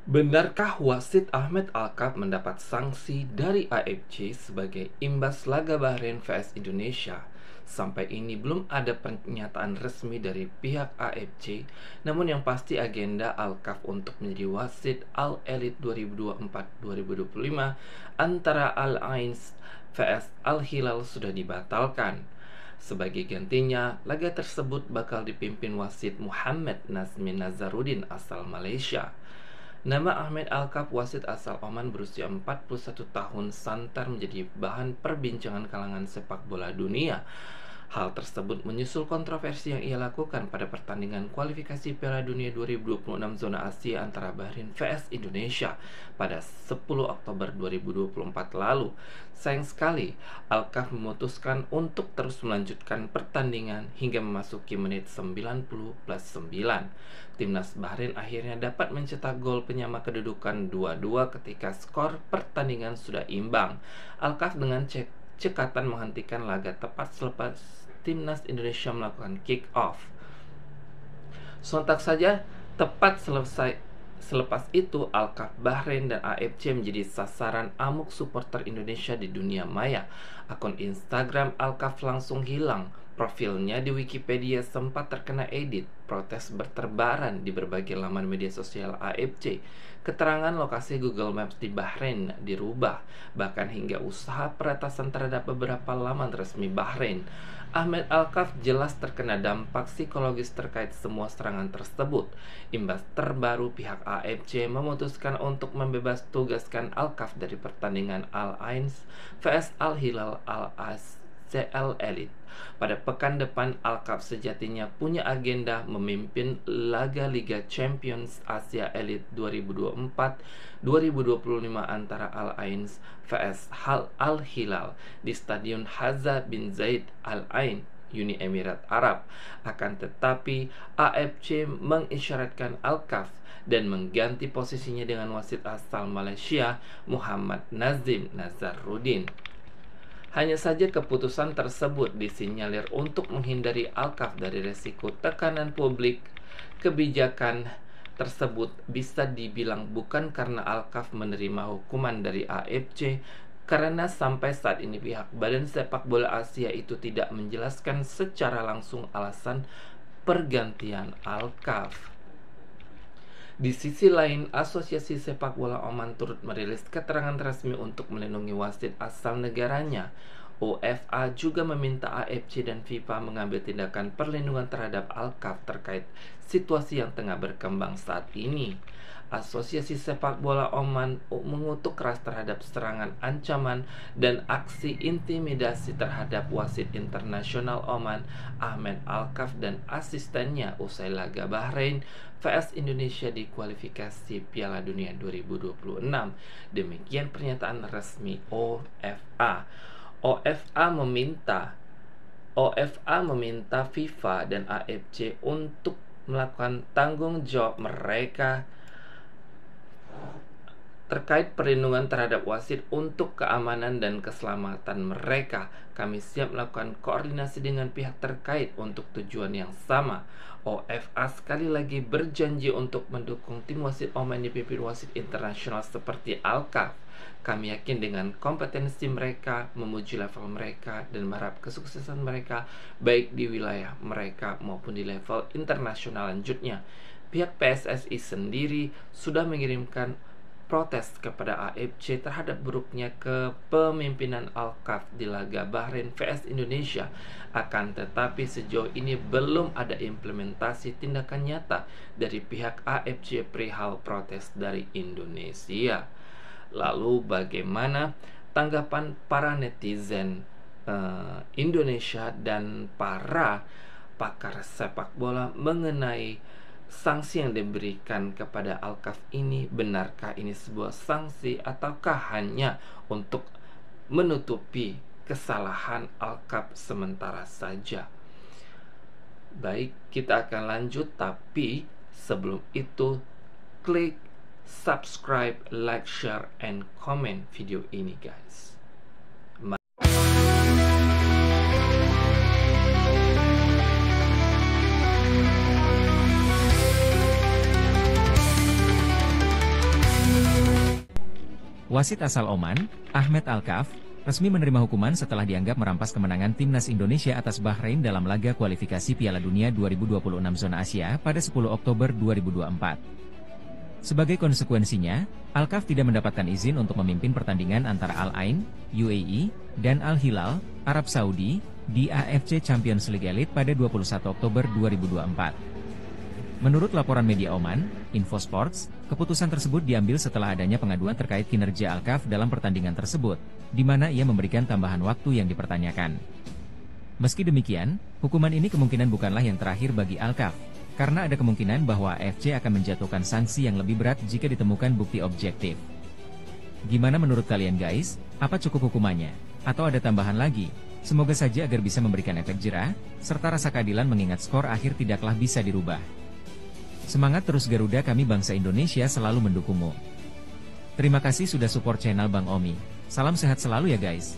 Benarkah wasit Ahmed Alkaf mendapat sanksi dari AFC sebagai imbas laga Bahrain vs Indonesia? Sampai ini belum ada pernyataan resmi dari pihak AFC, namun yang pasti agenda Alkaf untuk menjadi wasit Al Elite 2024-2025 antara Al Ain vs Al Hilal sudah dibatalkan. Sebagai gantinya, laga tersebut bakal dipimpin wasit Muhammad Nazmi Nazarudin asal Malaysia. Nama Ahmed Alkaf, wasit asal Oman berusia 41 tahun, santer menjadi bahan perbincangan kalangan sepak bola dunia. Hal tersebut menyusul kontroversi yang ia lakukan pada pertandingan kualifikasi Piala Dunia 2026 zona Asia antara Bahrain vs Indonesia pada 10 Oktober 2024 lalu. Sayang sekali, Alkaf memutuskan untuk terus melanjutkan pertandingan hingga memasuki menit 90+9. Timnas Bahrain akhirnya dapat mencetak gol penyama kedudukan 2-2 ketika skor pertandingan sudah imbang. Alkaf dengan cekatan menghentikan laga tepat selepas timnas Indonesia melakukan kick off. Sontak saja, tepat selepas itu Alkaf Bahrain dan AFC menjadi sasaran amuk supporter Indonesia di dunia maya. Akun Instagram Alkaf langsung hilang. Profilnya di Wikipedia sempat terkena edit. Protes berterbaran di berbagai laman media sosial AFC. Keterangan lokasi Google Maps di Bahrain dirubah, bahkan hingga usaha peretasan terhadap beberapa laman resmi Bahrain. Ahmed Alkaf jelas terkena dampak psikologis terkait semua serangan tersebut. Imbas terbaru, pihak AFC memutuskan untuk membebas tugaskan Alkaf dari pertandingan Al Ain vs Al Hilal Al CL Elite. Pada pekan depan, Alkaf sejatinya punya agenda memimpin laga Liga Champions Asia Elite 2024-2025 antara Al Ain vs Al Hilal di Stadion Hamzah bin Zaid Al Ain, Uni Emirat Arab. Akan tetapi, AFC mengisyaratkan Alkaf dan mengganti posisinya dengan wasit asal Malaysia Muhammad Nazim Nazarudin. Hanya saja keputusan tersebut disinyalir untuk menghindari Alkaf dari resiko tekanan publik. Kebijakan tersebut bisa dibilang bukan karena Alkaf menerima hukuman dari AFC, karena sampai saat ini pihak Badan Sepak Bola Asia itu tidak menjelaskan secara langsung alasan pergantian Alkaf. Di sisi lain, Asosiasi Sepak Bola Oman turut merilis keterangan resmi untuk melindungi wasit asal negaranya. OFA juga meminta AFC dan FIFA mengambil tindakan perlindungan terhadap Alkaf terkait situasi yang tengah berkembang saat ini. Asosiasi Sepak Bola Oman mengutuk keras terhadap serangan ancaman dan aksi intimidasi terhadap wasit internasional Oman Ahmed Alkaf dan asistennya usai laga Bahrain vs Indonesia di kualifikasi Piala Dunia 2026. Demikian pernyataan resmi OFA. OFA meminta FIFA dan AFC untuk melakukan tanggung jawab mereka terkait perlindungan terhadap wasit untuk keamanan dan keselamatan mereka. Kami siap melakukan koordinasi dengan pihak terkait untuk tujuan yang sama. OFA sekali lagi berjanji untuk mendukung tim wasit Oman dipimpin wasit internasional seperti Alkaf. Kami yakin dengan kompetensi mereka, memuji level mereka, dan berharap kesuksesan mereka baik di wilayah mereka maupun di level internasional lanjutnya. Pihak PSSI sendiri sudah mengirimkan protes kepada AFC terhadap buruknya kepemimpinan Alkaf di laga Bahrain vs Indonesia. Akan tetapi sejauh ini belum ada implementasi tindakan nyata dari pihak AFC perihal protes dari Indonesia. Lalu bagaimana tanggapan para netizen Indonesia dan para pakar sepak bola mengenai sanksi yang diberikan kepada Alkaf ini? Benarkah ini sebuah sanksi ataukah hanya untuk menutupi kesalahan Alkaf sementara saja? Baik, kita akan lanjut, tapi sebelum itu klik subscribe, like, share, and comment video ini guys. Wasit asal Oman, Ahmed Alkaf, resmi menerima hukuman setelah dianggap merampas kemenangan timnas Indonesia atas Bahrain dalam laga kualifikasi Piala Dunia 2026 zona Asia pada 10 Oktober 2024. Sebagai konsekuensinya, Alkaf tidak mendapatkan izin untuk memimpin pertandingan antara Al Ain, UAE, dan Al Hilal, Arab Saudi, di AFC Champions League Elite pada 21 Oktober 2024. Menurut laporan media Oman, Infosports, keputusan tersebut diambil setelah adanya pengaduan terkait kinerja Alkaf dalam pertandingan tersebut, di mana ia memberikan tambahan waktu yang dipertanyakan. Meski demikian, hukuman ini kemungkinan bukanlah yang terakhir bagi Alkaf, karena ada kemungkinan bahwa AFC akan menjatuhkan sanksi yang lebih berat jika ditemukan bukti objektif. Gimana menurut kalian guys? Apa cukup hukumannya? Atau ada tambahan lagi? Semoga saja agar bisa memberikan efek jera, serta rasa keadilan mengingat skor akhir tidaklah bisa dirubah. Semangat terus Garuda, kami bangsa Indonesia selalu mendukungmu. Terima kasih sudah support channel Bang Omi. Salam sehat selalu ya guys.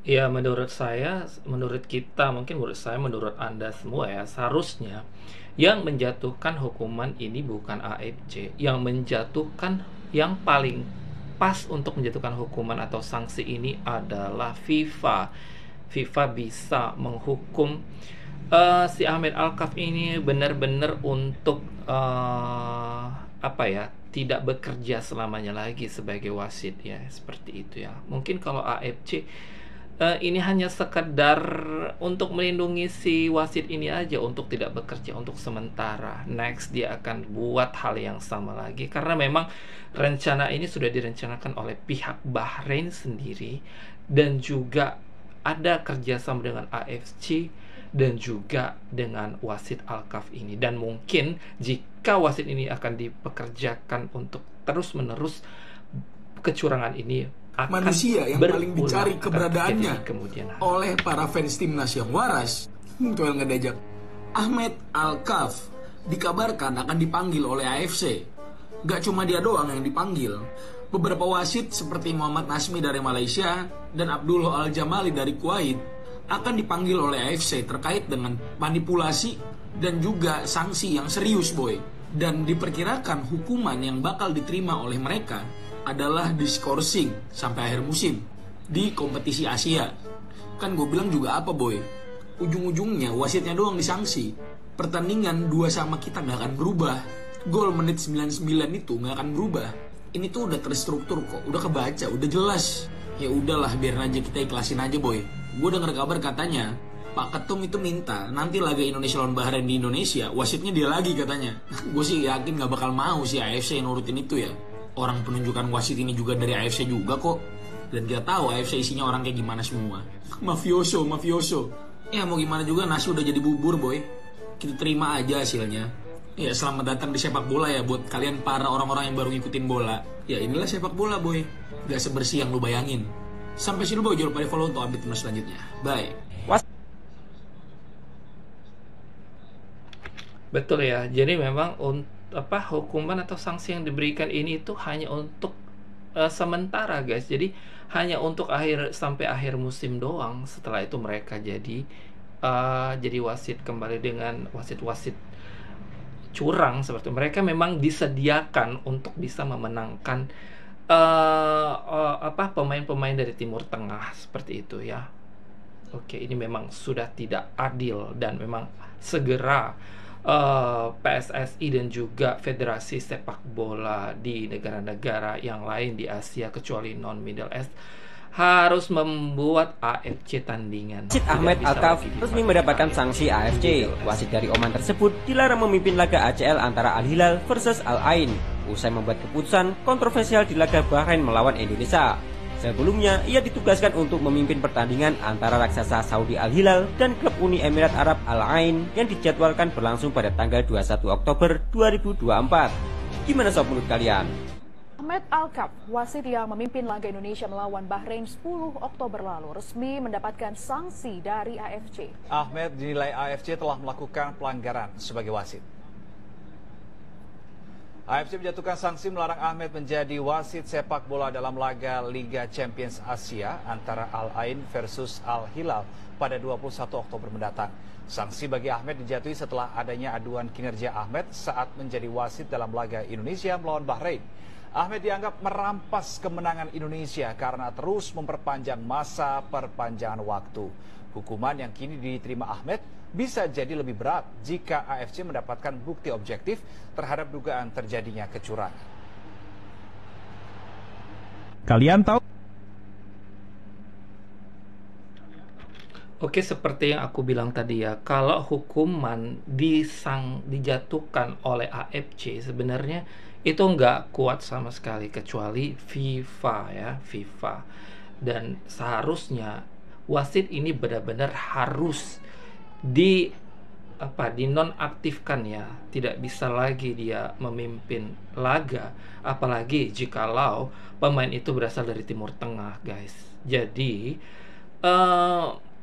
Ya, menurut saya, menurut kita, mungkin menurut saya, menurut Anda semua ya, seharusnya yang menjatuhkan hukuman ini bukan AFC. Yang menjatuhkan, yang paling pas untuk menjatuhkan hukuman atau sanksi ini adalah FIFA. FIFA bisa menghukum si Ahmed Alkaf ini benar-benar untuk tidak bekerja selamanya lagi sebagai wasit ya, seperti itu ya. Mungkin kalau AFC ini hanya sekedar untuk melindungi si wasit ini aja, untuk tidak bekerja untuk sementara. Next dia akan buat hal yang sama lagi, karena memang rencana ini sudah direncanakan oleh pihak Bahrain sendiri, dan juga ada kerjasama dengan AFC dan juga dengan wasit Alkaf ini. Dan mungkin jika wasit ini akan dipekerjakan untuk terus-menerus, kecurangan ini manusia yang paling dicari keberadaannya oleh para fans timnas yang waras. Itu yang ngedajak. Ahmed Alkaf dikabarkan akan dipanggil oleh AFC. Gak cuma dia doang yang dipanggil. Beberapa wasit seperti Muhammad Nasmi dari Malaysia dan Abdul Al-Jamali dari Kuwait akan dipanggil oleh AFC terkait dengan manipulasi dan juga sanksi yang serius boy. Dan diperkirakan hukuman yang bakal diterima oleh mereka adalah diskorsing sampai akhir musim di kompetisi Asia. Kan gue bilang juga apa boy, ujung-ujungnya wasitnya doang disanksi. Pertandingan 2-2 kita gak akan berubah. Gol menit 99 itu gak akan berubah. Ini tuh udah terstruktur kok, udah kebaca, udah jelas. Ya udahlah, biarin aja, kita ikhlasin aja boy. Gue denger kabar katanya Pak Ketum itu minta nanti laga Indonesia lawan Bahrain di Indonesia, wasitnya dia lagi katanya. Gue sih yakin gak bakal mau si AFC nurutin itu ya. Orang penunjukan wasit ini juga dari AFC juga kok. Dan kita tahu AFC isinya orang kayak gimana semua. Mafioso. Ya mau gimana juga, nasi udah jadi bubur boy. Kita terima aja hasilnya. Ya selamat datang di sepak bola ya buat kalian para orang-orang yang baru ngikutin bola. Ya inilah sepak bola boy. Gak sebersih yang lu bayangin. Sampai sini boy, jangan lupa di follow untuk update timnas selanjutnya. Bye. Betul ya. Jadi memang hukuman atau sanksi yang diberikan ini itu hanya untuk sementara guys. Jadi hanya untuk sampai akhir musim doang. Setelah itu mereka jadi wasit kembali dengan wasit-wasit curang seperti mereka. Memang disediakan untuk bisa memenangkan pemain-pemain dari Timur Tengah seperti itu ya. Oke, ini memang sudah tidak adil, dan memang segera PSSI dan juga Federasi Sepak Bola di negara-negara yang lain di Asia kecuali non-Middle East harus membuat AFC tandingan. Wasit Ahmed Alkaf resmi mendapatkan sanksi AFC. Wasit dari Oman tersebut dilarang memimpin laga ACL antara Al Hilal versus Al Ain usai membuat keputusan kontroversial di laga Bahrain melawan Indonesia. Sebelumnya, ia ditugaskan untuk memimpin pertandingan antara raksasa Saudi Al Hilal dan klub Uni Emirat Arab Al Ain yang dijadwalkan berlangsung pada tanggal 21 Oktober 2024. Gimana sob menurut kalian? Ahmed Alkaf, wasit yang memimpin laga Indonesia melawan Bahrain 10 Oktober lalu, resmi mendapatkan sanksi dari AFC. Ahmed dinilai AFC telah melakukan pelanggaran sebagai wasit. AFC menjatuhkan sanksi melarang Ahmed menjadi wasit sepak bola dalam laga Liga Champions Asia antara Al Ain versus Al Hilal pada 21 Oktober mendatang. Sanksi bagi Ahmed dijatuhi setelah adanya aduan kinerja Ahmed saat menjadi wasit dalam laga Indonesia melawan Bahrain. Ahmed dianggap merampas kemenangan Indonesia karena terus memperpanjang masa perpanjangan waktu. Hukuman yang kini diterima Ahmed bisa jadi lebih berat jika AFC mendapatkan bukti objektif terhadap dugaan terjadinya kecurangan. Kalian tahu? Oke, seperti yang aku bilang tadi ya, kalau hukuman dijatuhkan oleh AFC sebenarnya itu nggak kuat sama sekali kecuali FIFA ya, FIFA. Dan seharusnya wasit ini benar-benar harus dinonaktifkan ya, tidak bisa lagi dia memimpin laga, apalagi jikalau pemain itu berasal dari Timur Tengah, guys. Jadi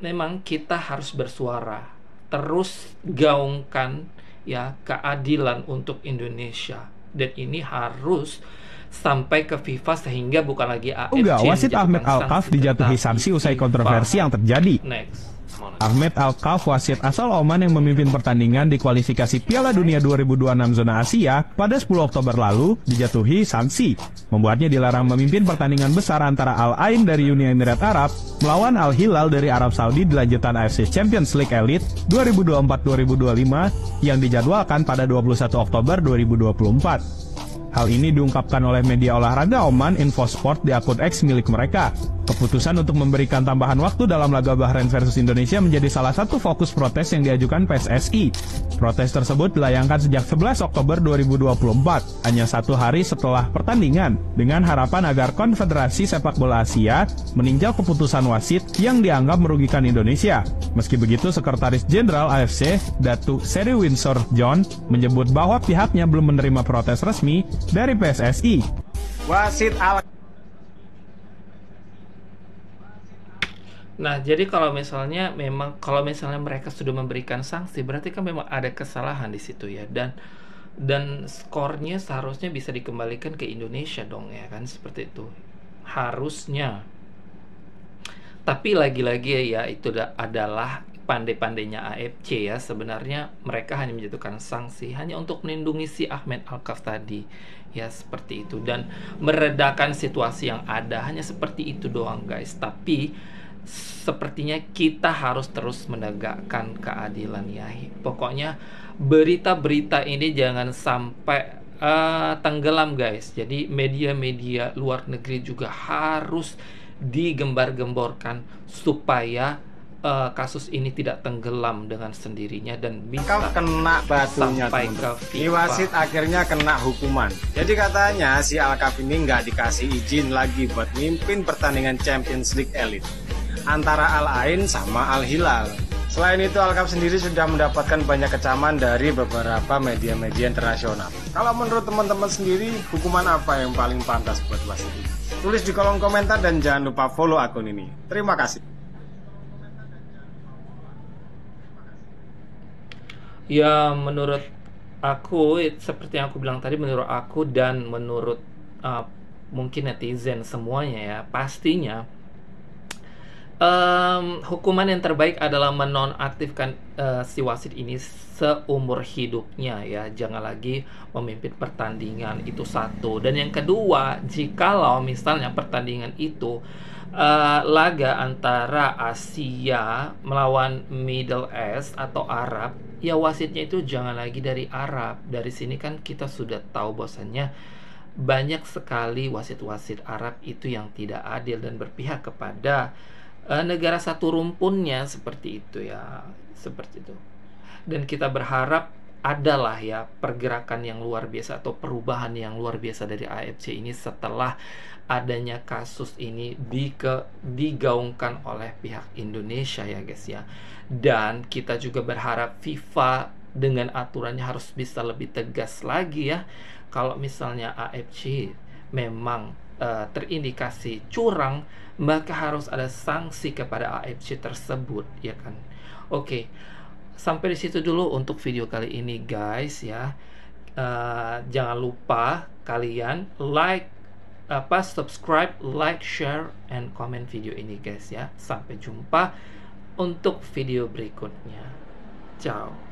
memang kita harus bersuara, terus gaungkan ya keadilan untuk Indonesia, dan ini harus sampai ke FIFA sehingga bukan lagi AFC. Wasit Ahmed Alkaf dijatuhi sanksi usai kontroversi yang terjadi. Next. Ahmed Alkaf, wasit asal Oman yang memimpin pertandingan di kualifikasi Piala Dunia 2026 zona Asia pada 10 Oktober lalu, dijatuhi sanksi, membuatnya dilarang memimpin pertandingan besar antara Al Ain dari Uni Emirat Arab melawan Al Hilal dari Arab Saudi di lanjutan AFC Champions League Elite 2024-2025 yang dijadwalkan pada 21 Oktober 2024. Hal ini diungkapkan oleh media olahraga Oman Infosport di akun X milik mereka. Keputusan untuk memberikan tambahan waktu dalam laga Bahrain versus Indonesia menjadi salah satu fokus protes yang diajukan PSSI. Protes tersebut dilayangkan sejak 11 Oktober 2024, hanya 1 hari setelah pertandingan, dengan harapan agar Konfederasi Sepak Bola Asia meninjau keputusan wasit yang dianggap merugikan Indonesia. Meski begitu, Sekretaris Jenderal AFC, Datuk Seri Windsor John, menyebut bahwa pihaknya belum menerima protes resmi dari PSSI. Nah, jadi kalau misalnya mereka sudah memberikan sanksi, berarti kan memang ada kesalahan di situ ya, dan skornya seharusnya bisa dikembalikan ke Indonesia dong ya kan, seperti itu harusnya. Tapi lagi-lagi ya itu adalah pandai-pandainya AFC ya. Sebenarnya mereka hanya menjatuhkan sanksi hanya untuk melindungi si Ahmed Alkaf tadi ya, seperti itu, dan meredakan situasi yang ada, hanya seperti itu doang guys. Tapi sepertinya kita harus terus menegakkan keadilan ya. Pokoknya berita-berita ini jangan sampai tenggelam guys. Jadi media-media luar negeri juga harus digembar-gemborkan supaya kasus ini tidak tenggelam dengan sendirinya dan bisa kena batunya sampai ke FIFA. Ini wasit akhirnya kena hukuman. Jadi katanya si Alkaf ini nggak dikasih izin lagi buat mimpin pertandingan Champions League Elite antara Al Ain sama Al Hilal. Selain itu, Alkaf sendiri sudah mendapatkan banyak kecaman dari beberapa media-media internasional. Kalau menurut teman-teman sendiri, hukuman apa yang paling pantas buat wasit ini? Tulis di kolom komentar dan jangan lupa follow akun ini. Terima kasih. Ya, menurut aku, seperti yang aku bilang tadi, menurut aku dan menurut mungkin netizen semuanya ya, pastinya hukuman yang terbaik adalah menonaktifkan si wasit ini seumur hidupnya ya. Jangan lagi memimpin pertandingan, itu satu. Dan yang kedua, jikalau misalnya pertandingan itu laga antara Asia melawan Middle East atau Arab, ya wasitnya itu jangan lagi dari Arab. Dari sini kan kita sudah tahu bahwasannya banyak sekali wasit-wasit Arab itu yang tidak adil dan berpihak kepada negara satu rumpunnya, seperti itu ya, seperti itu. Dan kita berharap adalah ya pergerakan yang luar biasa atau perubahan yang luar biasa dari AFC ini setelah adanya kasus ini digaungkan oleh pihak Indonesia ya guys ya. Dan kita juga berharap FIFA dengan aturannya harus bisa lebih tegas lagi ya. Kalau misalnya AFC memang terindikasi curang, maka harus ada sanksi kepada AFC tersebut ya kan. Oke, sampai di situ dulu untuk video kali ini guys ya. Jangan lupa kalian subscribe, like, share, and comment video ini guys ya. Sampai jumpa untuk video berikutnya. Ciao.